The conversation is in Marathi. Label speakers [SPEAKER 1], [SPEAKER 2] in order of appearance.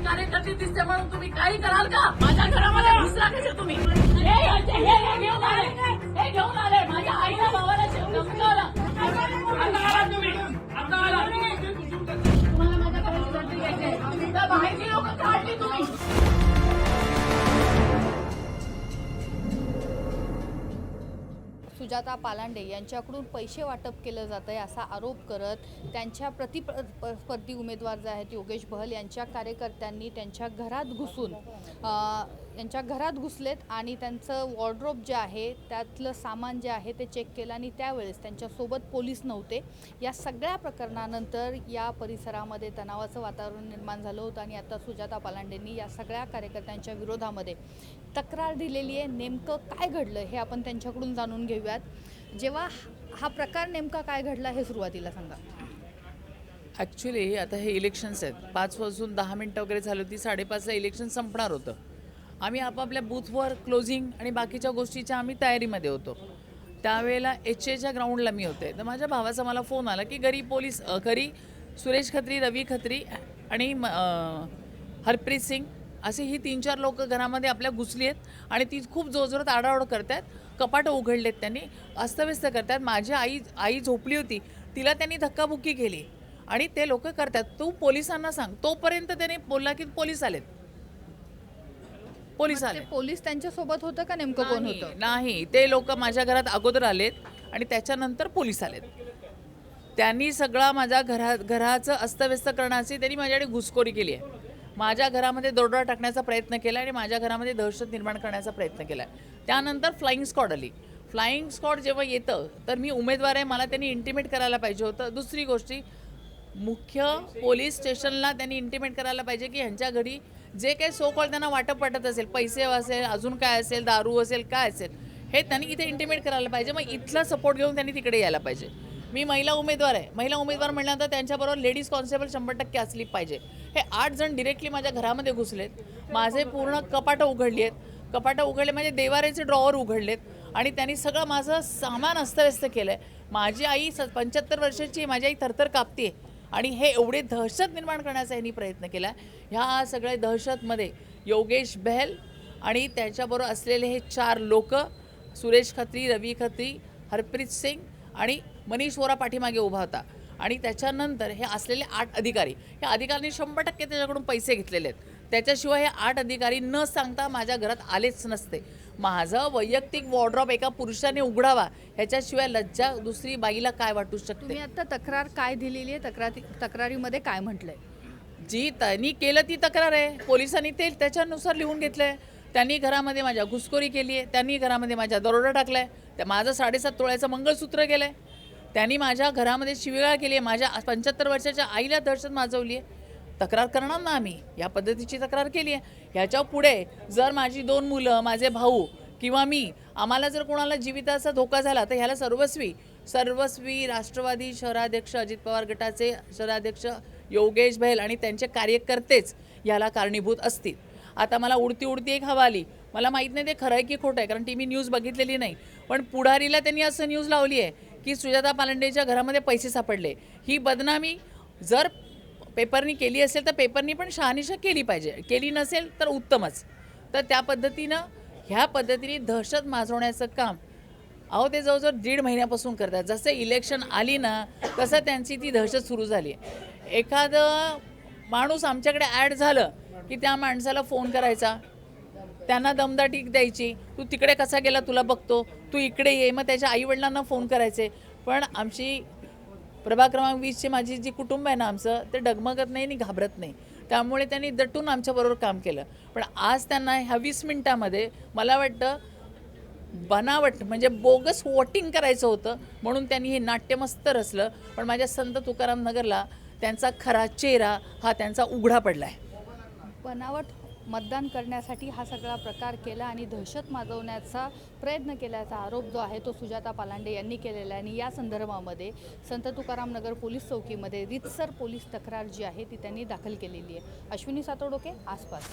[SPEAKER 1] कार्यकर्ते दिसते म्हणून तुम्ही काही कराल का? माझ्या घरामध्ये घुसला कसे तुम्ही? हे घेऊन आले माझ्या आईला भावाला धमकावलं. तुम्हाला माझ्या घराची गद्दी घ्यायची तर बाहेरची लोक काढली तुम्ही.
[SPEAKER 2] सुजाता पालांडे यांच्याकडून पैसे वाटप केलं जात आहे असा आरोप करत त्यांच्या प्रतिस्पर्धी उमेदवार जे आहेत योगेश बहल यांच्या कार्यकर्त्यांनी त्यांच्या घरात घुसलेत आणि त्यांचं वॉर्डरोब जे आहे त्यातलं सामान जे आहे ते चेक केलं आणि त्यावेळेस त्यांच्यासोबत पोलीस नव्हते. या सगळ्या प्रकरणानंतर या परिसरामध्ये तणावाचं वातावरण निर्माण झालं होतं आणि आता सुजाता पालांडेंनी या सगळ्या कार्यकर्त्यांच्या विरोधामध्ये तक्रार दिलेली आहे. नेमकं काय घडलं हे आपण त्यांच्याकडून जाणून घेऊयात. जेव्हा हा प्रकार नेमका काय घडला हे सुरुवातीला सांगा.
[SPEAKER 3] ॲक्च्युली आता हे इलेक्शन्स आहेत, 5 वाजून 10 मिनटं वगैरे झाली होती, 5:30ला इलेक्शन संपणार होतं. आम्ही आपापल्या बूथवर क्लोजिंग आणि बाकीच्या गोष्टीच्या आम्ही तयारीमध्ये होतो. त्यावेळेला HAच्या ग्राउंडला मी होते, तर माझ्या भावाचा मला फोन आला की घरी सुरेश खत्री, रवी खत्री आणि हरप्रीत सिंग असे ही 3-4 लोक घरामध्ये आपल्या घुसली आहेत आणि ती खूप जोरजोरात आडाओड करत आहेत. कपाटं उघडलेत, त्यांनी अस्तव्यस्त करतात. माझी आई झोपली होती, तिला त्यांनी धक्काबुक्की केली आणि ते लोक करतात. तू पोलिसांना सांग. तोपर्यंत त्याने बोलला की पोलीस आले.
[SPEAKER 2] पोलीस त्यांच्या सोबत होतं का? नेमकं कोण होतं?
[SPEAKER 3] नाही, ते लोक माझ्या घरात अगोदर आलेत आणि त्याच्यानंतर पोलीस आलेत. त्यांनी सगळा माझ्या घराचं अस्तव्यस्त करण्याची त्यांनी माझ्याकडे घुसखोरी केली आहे. माझ्या घरामध्ये दरोडा टाकण्याचा प्रयत्न केला आणि माझ्या घरामध्ये दहशत निर्माण करण्याचा प्रयत्न केला. त्यानंतर फ्लाइंग स्क्वॉड आली. फ्लाइंग स्क्वॉड जेव्हा येतं तर मी उमेदवार आहे, मला त्यांनी इंटिमेट करायला पाहिजे होतं. दुसरी गोष्टी, मुख्य पोलीस स्टेशनला त्यांनी इंटिमेट करायला पाहिजे की ह्यांच्या घरी जे काही सो कॉल त्यांना वाटत असेल, पैसे असेल, अजून काय असेल, दारू असेल, काय असेल, हे त्यांनी इथे इंटिमेट करायला पाहिजे. मग इथला सपोर्ट घेऊन त्यांनी तिकडे यायला पाहिजे. मी महिला उमेदवार आहे. महिला उमेदवार म्हटल्यानंतर त्यांच्याबरोबर लेडीज कॉन्स्टेबल 100% असली पाहिजे. हे 8 जण डिरेक्टली माझ्या घरामध्ये घुसलेत. माझे पूर्ण कपाटं उघडली आहेत. कपाटं उघडले म्हणजे देवाऱ्याचे ड्रॉवर उघडलेत आणि त्यांनी सगळं माझं सामान अस्तव्यस्त केलं आहे. माझी आई 75 वर्षाची, माझी आई थरथर कापते आणि हे एवढे दहशत निर्माण करण्याचा यांनी प्रयत्न केला. ह्या सगळ्या दहशतमध्ये योगेश बहल आणि त्याच्याबरोबर असलेले हे 4 लोक, सुरेश खत्री, रवी खत्री, हरप्रीत सिंग आणि मनीष वोरा पाठीमागे उभा होता. आणि त्याच्यानंतर हे असलेले 8 अधिकारी, ह्या अधिकाऱ्यांनी 100% त्याच्याकडून पैसे घेतलेले आहेत. त्याच्याशिवाय हे 8 अधिकारी न सांगता माझ्या घरात आलेच नसते. माझं वैयक्तिक वॉर्डरोब एका पुरुषाने उघडावा ह्याच्याशिवाय लज्जा दुसरी बाईला काय वाटू शकते.
[SPEAKER 2] तुम्ही आता तक्रार काय दिलेली आहे? तक्रारीमध्ये काय म्हटलंय?
[SPEAKER 3] जी त्यांनी केलं ती तक्रार आहे. पोलिसांनी ते त्याच्यानुसार लिहून घेतलंय. त्यांनी घरामध्ये माझ्या घुसखोरी केली आहे. त्यांनी घरामध्ये माझ्या दरोडा टाकलाय. माझं 7.5 तोळ्याचं मंगळसूत्र गेलंय. त्यांनी माझ्या घरामध्ये शिवीगाळ केली आहे. माझ्या 75 वर्षाच्या आईला दहशत माजवली आहे. तक्रार करणार ना आम्ही, या पद्धतीची तक्रार केली आहे. ह्याच्या पुढे जर माझी 2 मुलं, माझे भाऊ किंवा मी, आम्हाला जर कोणाला जीविताचा धोका झाला तर ह्याला सर्वस्वी राष्ट्रवादी शहराध्यक्ष अजित पवार गटाचे शहराध्यक्ष योगेश बहल आणि त्यांचे कार्यकर्तेच याला कारणीभूत असतील. आता मला उडती एक हवा आली. मला माहीत नाही ते खरं आहे की खोटं आहे, कारण टी व्ही न्यूज बघितलेली नाही. पण पुढारीला त्यांनी असं न्यूज लावली आहे की सुजाता पालांडेच्या घरामध्ये पैसे सापडले. ही बदनामी जर पेपरनी केली असेल तर पेपरनी पण शहानिशा केली पाहिजे. केली नसेल तर उत्तमच. तर त्या पद्धतीनं ह्या पद्धतीने दहशत माजवण्याचं काम ते जवळजवळ 1.5 महिन्यापासून करतात. जसं इलेक्शन आली ना तसं त्यांची ती दहशत सुरू झाली आहे. एखादं माणूस आमच्याकडे ॲड झालं की त्या माणसाला फोन करायचा, त्यांना दमदाटी द्यायची, तू तिकडे कसा गेला तुला बघतो, तू इकडे ये. मग त्याच्या आईवडिलांना फोन करायचे. पण आमची प्रभाग क्रमांक 20ची माझी जी कुटुंब आहे ना आमचं, ते डगमगत नाही आणि घाबरत नाही. त्यामुळे त्यांनी दटून आमच्याबरोबर काम केलं. पण आज त्यांना ह्या 20 मिनिटामध्ये मला वाटतं बनावट म्हणजे बोगस वोटिंग करायचं होतं म्हणून त्यांनी हे नाट्य मस्त रचलं. पण माझ्या संत तुकाराम नगरला त्यांचा खरा चेहरा हा त्यांचा उघडा पडला आहे.
[SPEAKER 2] बनावट मतदान करण्यासाठी हा सगळा प्रकार केला आणि दहशत माजवण्याचा प्रयत्न केल्याचा आरोप जो आहे तो सुजाता पालांडे यांनी केलेला आहे. आणि या संदर्भामध्ये संत तुकाराम नगर पोलीस चौकीमध्ये रीतसर पोलीस तक्रार जी आहे ती त्यांनी दाखल केलेली आहे. अश्विनी सातोडोके, आसपास.